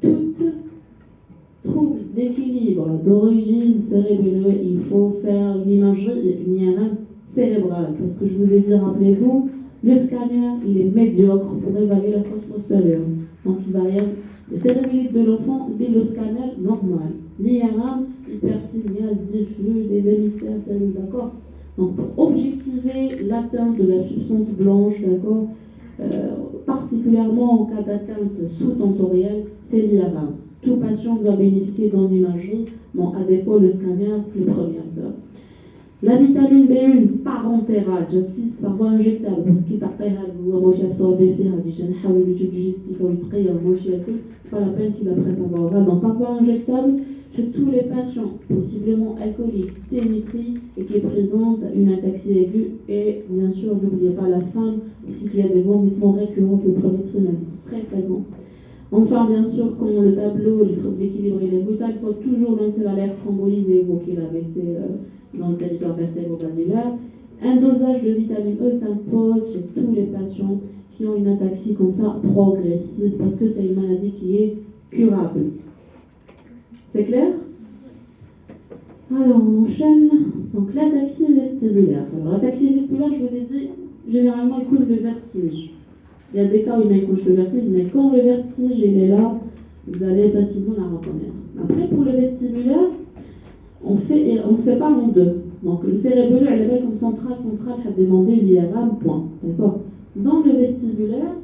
tout trouble d'équilibre d'origine cérébelleuse, il faut faire une imagerie, une IRM cérébrale. Parce que je vous ai dit, rappelez-vous, le scanner, il est médiocre pour évaluer la fosse postérieure. Donc, il va rien. Le cérébellite de l'enfant, dès le scanner, normal. L'IRM, hypersignal, diffus, des hémisphères, d'accord. Donc, pour objectiver l'atteinte de la substance blanche, d'accord, particulièrement en cas d'atteinte sous-tentorielle, c'est l'IRM. Tout patient doit bénéficier d'une imagerie, bon, à défaut, le scanner, les premières heures. La vitamine B1 parentérale, j'insiste, par voie injectable, parce qu'il est absorbé, le tube digestif, c'est pas la peine qu'il la prête à voie orale. Donc, par voie injectable, chez tous les patients, possiblement alcooliques, témétrie, et qui présente une ataxie aiguë, et bien sûr, n'oubliez pas la femme, ici qu'il y a des vomissements récurrents le premier trimestre, très fréquent. Enfin, bien sûr, quand le tableau, le trouble d'équilibre est brutal, il faut toujours lancer l'alerte thrombolyse et évoquer l'AVC dans le territoire vertébro-basilaire. Un dosage de vitamine E s'impose chez tous les patients qui ont une ataxie comme ça progressive, parce que c'est une maladie qui est curable. C'est clair? Alors, on enchaîne. Donc, l'ataxie vestibulaire. Alors, l'ataxie vestibulaire, je vous ai dit, généralement, il cause le vertige. Il y a des cas où il couche le vertige, mais quand le vertige il est là, vous allez facilement la reconnaître. Après, pour le vestibulaire, on sépare en deux. Donc, le cérébelleux, elle est comme centrale a demandé l'IRM, point. D'accord? Dans le vestibulaire,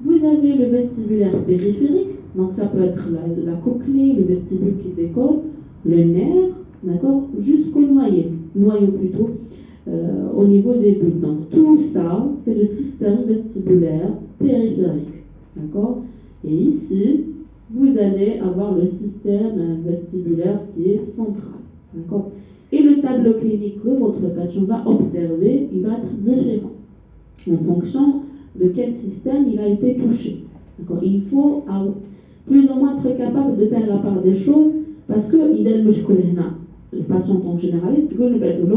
vous avez le vestibulaire périphérique, donc ça peut être la cochlée, le vestibule qui décolle, le nerf, d'accord, jusqu'au noyau plutôt, au niveau des bulles. Donc tout ça, c'est le système vestibulaire périphérique, d'accord. Et ici, vous allez avoir le système vestibulaire qui est central, d'accord. Et le tableau clinique que votre patient va observer, il va être différent en fonction de quel système il a été touché. D'accord. Il faut plus ou moins être capable de faire la part des choses parce que le patient en tant que généraliste, il va être le.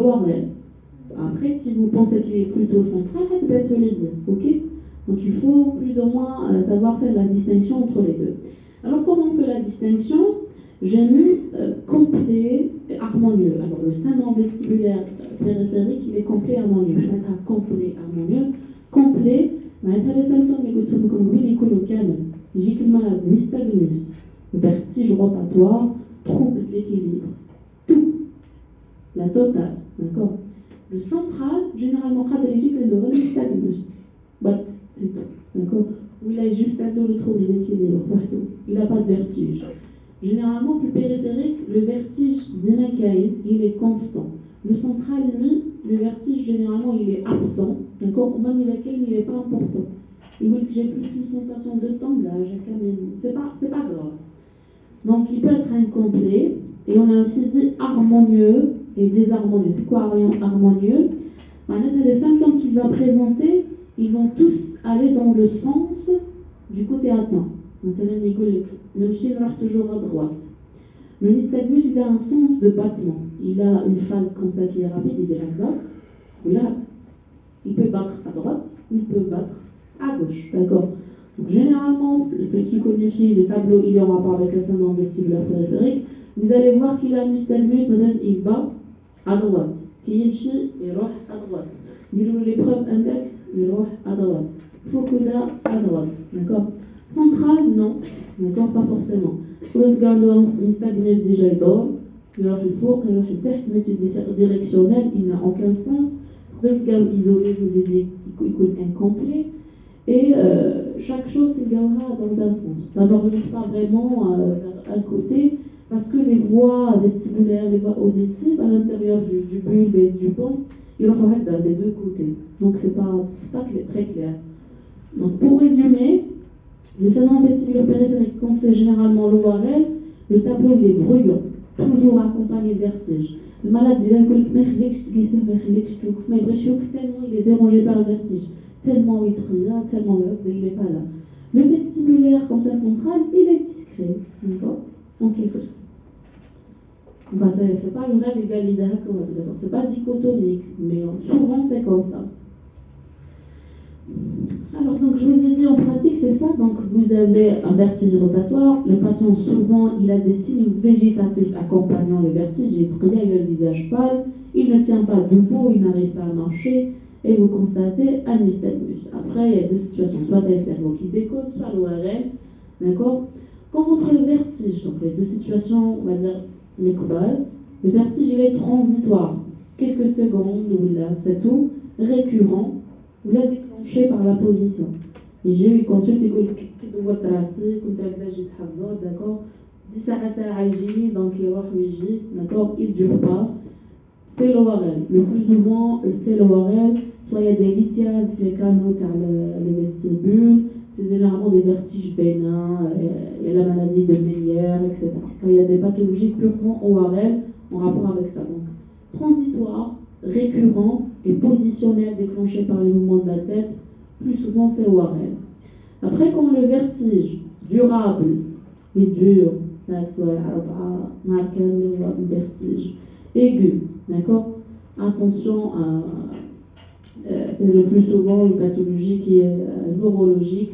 Après, si vous pensez qu'il est plutôt central, il va être les deux. Ok. Donc il faut plus ou moins savoir faire la distinction entre les deux. Alors comment on fait la distinction? J'ai mis complet et harmonieux. Alors le syndrome vestibulaire périphérique, il est complet et harmonieux. Je vais mettre à complet harmonieux. Complet, معناتها les symptômes اللي قلتهم لكم قبل يكونوا كامل. يجيك المرض نستغنوس vertige rotatoire, trouble de l'équilibre. Tout, la totale, d'accord. Le central, généralement, le nystagmus. Voilà, c'est tout, d'accord. Où il a juste un peu le trouble de l'équilibre, partout. Il n'a pas de vertige. Généralement, le périphérique, le vertige d'Inakaï, il est constant. Le central, lui, le vertige, généralement, il est absent, d'accord. Même il n'est pas important. Il dit que j'ai plus une sensation de tanglage, c'est pas grave. Donc, il peut être incomplet, et on a aussi dit harmonieux et désharmonieux. C'est quoi harmonieux? Les symptômes qu'il va présenter, ils vont tous aller dans le sens du côté atteint. Maintenant, le chien va toujours à droite. Le nystagmus, il a un sens de battement. Il a une phase comme ça qui est rapide, il est là. Il peut battre à droite, il peut battre à gauche. D'accord. Donc, généralement, qui connaît le tableau, il est en rapport avec le syndrome vestibulaire périphérique. Vous allez voir qu'il a un nystagmus, il bat à droite. Qui il roh à droite. Dis-nous l'épreuve index, il roh à droite. Fukuda à droite. D'accord. Central, non. D'accord, pas forcément. Vous regardez le nystagmus déjà, il dort. Il roh le four, il roh le tête, mais tu dis directionnel, il n'a aucun sens. Vous regardez isolé, je vous ai dit, il est incomplet. Et chaque chose qu'il gagnera dans un sens. Ça n'oriente pas vraiment vers un côté, parce que les voies vestibulaires, les voies auditives à l'intérieur du bulbe et du pont, ils vont être des deux côtés. Donc c'est pas très clair. Donc pour résumer, le syndrome vestibulaire périphérique, quand c'est généralement l'ORL, le tableau il est brouillon, toujours accompagné de vertige. Le malade dit tellement il est dérangé par le vertige, tellement il tria, tellement il n'est pas là. Le vestibulaire, comme ça central, il est discret, d'accord, en quelque sorte. Enfin, c'est pas une règle égalité, d'accord, c'est pas dichotomique, mais souvent c'est comme ça. Alors, donc, je vous ai dit en pratique, c'est ça. Donc, vous avez un vertige rotatoire. Le patient, souvent, il a des signes végétatifs accompagnant le vertige. Il a le visage pâle, il ne tient pas debout, il n'arrive pas à marcher, et vous constatez un nystagmus. Après, il y a deux situations. Soit c'est le cerveau qui décolle, soit l'ORL. D'accord. Quand votre vertige, donc les deux situations, on va dire, le vertige, il est transitoire. Quelques secondes, ou là, c'est tout. Récurrent. Vous l'avez déclenché par la position. Et j'ai eu une consulte, il dit que vous tracé, que d'accord. 10 ساعة يجي, donc il va يجي, d'accord, il ne dure pas. C'est l'ORL. Le plus souvent, c'est l'ORL. Soit il y a des lithiases, les canaux, le vestibule. C'est généralement des vertiges bénins. Il y a la maladie de Mélière, etc. Il y a des pathologies purement ORL en rapport avec ça. Donc, transitoire, récurrent et positionnel déclenché par les mouvements de la tête, plus souvent c'est ORL. Après, quand le vertige durable et dur, le vertige aigu, d'accord. Attention, c'est le plus souvent une pathologie qui est neurologique,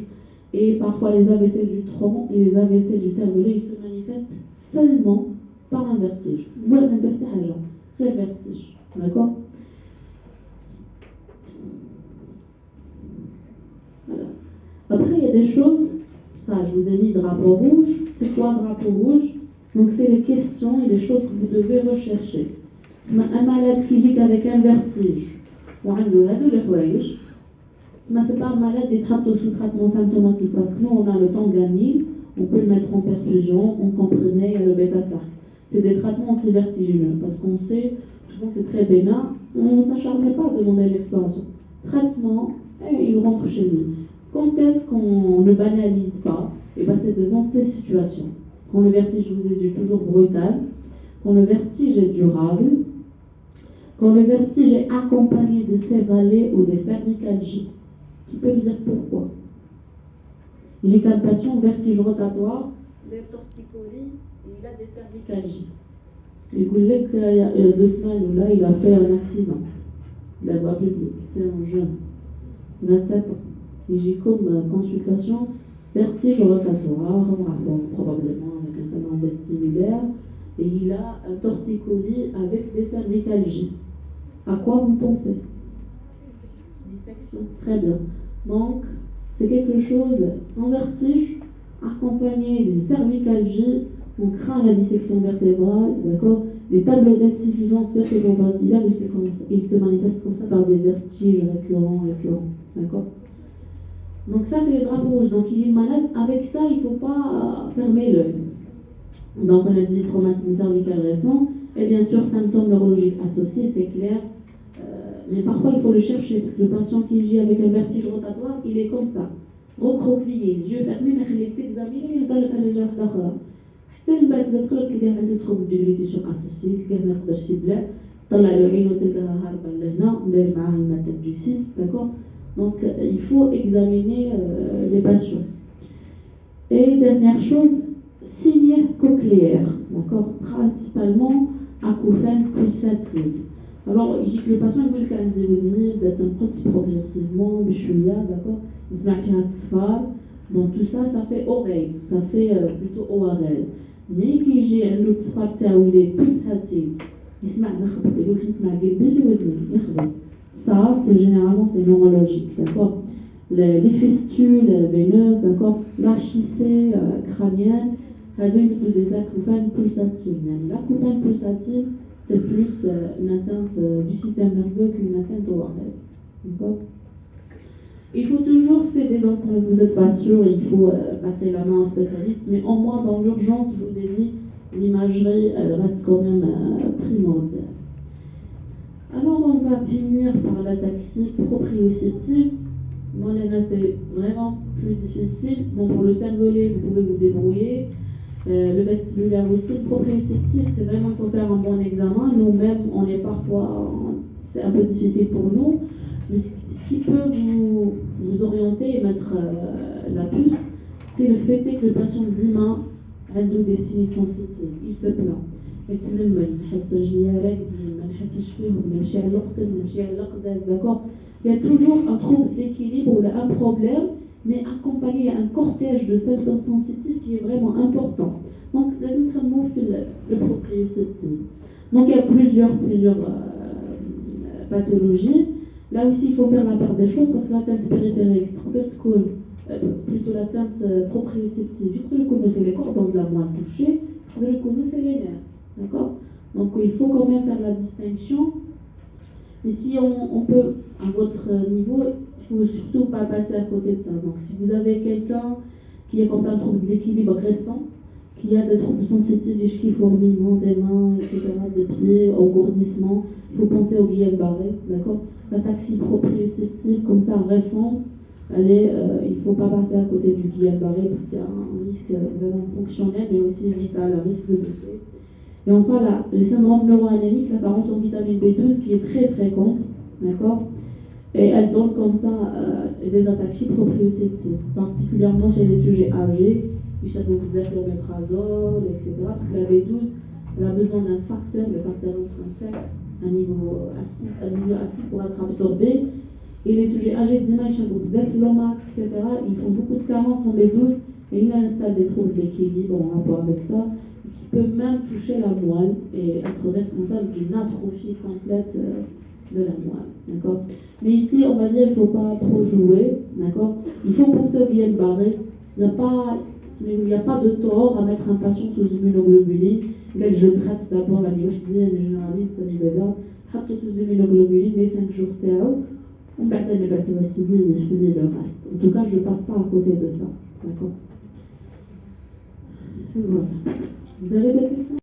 et parfois les AVC du tronc et les AVC du cervelet, ils se manifestent seulement par un vertige. Ou un vertige, d'accord. Voilà. Après, il y a des choses, ça, je vous ai mis drapeau rouge. C'est quoi drapeau rouge? Donc, c'est les questions et les choses que vous devez rechercher. Un malade qui vit avec un vertige, ou un de c'est pas un malade des sous traitement symptomatique, parce que nous, on a le temps gagné, on peut le mettre en perfusion, on comprenait le bêta-sarc. C'est des traitements antivertigineux, parce qu'on sait, souvent c'est très bénin, on ne s'acharne pas à demander l'exploration. Traitement, et il rentre chez lui. Quand est-ce qu'on ne banalise pas? Et bien c'est devant ces situations. Quand le vertige, je vous ai dit, toujours brutal, quand le vertige est durable, quand le vertige est accompagné de céphalées ou des cervicalgies. Qui peut me dire pourquoi? J'ai qu'un patient vertige rotatoire, des torticolis, et il a des cervicalgies. Il dit qu'il y a 2 semaines où là, il a fait un accident de la voie publique. C'est un jeune, 27 ans. Et j'ai comme consultation vertige rotatoire, probablement avec un syndrome vestibulaire, et il a un torticolis avec des cervicalgies. À quoi vous pensez? Dissection. Très bien. Donc, c'est quelque chose en vertige, accompagné d'une cervicalgie, on craint la dissection vertébrale, d'accord. Les tableaux d'insuffisance vertébro-basilaire, ils se manifestent comme ça par des vertiges récurrents, d'accord. Donc ça, c'est les drapeaux rouges. Donc il est malade. Avec ça, il ne faut pas fermer l'œil. Donc on a dit traumatisme cervical récent, et bien sûr symptômes neurologiques associés, c'est clair. Mais parfois il faut le chercher, parce que le patient qui vit avec un vertige rotatoire, il est comme ça, recroquevillé, les yeux fermés, mais il t'examine, il يهضر لك على جرح اخرى. حتى من بعد ما تقلب تلقاه عنده تروبل ديغريتيشن اسوسي، تلقاه ما يقدرش يبلع، طلع له عينو تلقاها هاربه لهنا، داير معاه الماده du 6, d'accord. Donc il faut examiner les patients. Et dernière chose, signe cochléaire, d'accord, principalement acouphène pulsative. Alors, il dit que le patient il veut qu'il d'être progressivement, d'accord, il se met à donc tout ça, ça fait oreille, ça fait plutôt ORL. Mais qui j'ai un autre spot où il est pulsatif, il se met à ça, c'est généralement c'est neurologique, d'accord. Les fistules veineuses, d'accord, l'achicée crânienne, des acouphènes pulsatives. L'acouphène pulsative, c'est plus une atteinte du système nerveux qu'une atteinte au oreille. D'accord. Il faut toujours céder, donc quand vous n'êtes pas sûr, il faut passer la main au spécialiste, mais au moins dans l'urgence, je vous ai dit, l'imagerie, elle reste quand même primordiale. Alors on va finir par l'ataxie proprioceptive. Bon, là, c'est vraiment plus difficile. Bon, pour le cervelet, vous pouvez vous débrouiller. Le vestibulaire aussi, le proprioceptif, c'est vraiment, il faut faire un bon examen. Nous-mêmes, on est parfois, c'est un peu difficile pour nous. Mais ce qui peut vous orienter et mettre la puce, c'est le fait que le patient d'IMA a des signes sensitifs. Il se plaint. D'accord. Il y a toujours un trouble d'équilibre ou un problème, mais accompagné d'un cortège de symptômes sensitifs qui est vraiment important. Donc, le proprioceptif. Donc, il y a plusieurs pathologies. Là aussi, il faut faire la part des choses parce que l'atteinte périphérique, plutôt l'atteinte proprioceptive, c'est les cordons de la moelle touchée, c'est les nerfs. D'accord. Donc, il faut quand même faire la distinction. Mais si on peut, à votre niveau, il ne faut surtout pas passer à côté de ça. Donc, si vous avez quelqu'un qui est comme ça un trouble d'équilibre récent, qui a des troubles sensitifs, des chevilles, fourmillements, des mains, etc., des pieds, engourdissement, il faut penser au Guillain-Barré, d'accord. L'ataxie proprioceptive, comme ça, récente, allez, il ne faut pas passer à côté du Guillain-Barré parce qu'il y a un risque vraiment fonctionnel, mais aussi vital, un risque de décès. Et enfin, le syndrome neuroanémique, la carence en vitamine B12 qui est très fréquente, d'accord. Et elle donne comme ça des ataxies proprioceptives, particulièrement chez les sujets âgés, qui cherchent beaucoup d'oméprazole, etc. Parce que la B12, elle a besoin d'un facteur, le facteur intrinsèque, un niveau acide pour être absorbé. Et les sujets âgés d'image, l'OMAX, etc., ils font beaucoup de carences en B12 et ils installent des troubles d'équilibre en rapport avec ça, qui peut même toucher la moelle et être responsable d'une atrophie complète de la moelle, d'accord. Mais ici, on va dire, il ne faut pas trop jouer, d'accord. Il faut penser au Guillain-Barré. Il n'y a pas de tort à mettre un patient sous immunoglobuline. Je traite d'abord la livrisienne, le généraliste, sous immunoglobuline les 5 jours théo. On va le reste. En tout cas, je ne passe pas à côté de ça, d'accord. Voilà. Vous avez des questions?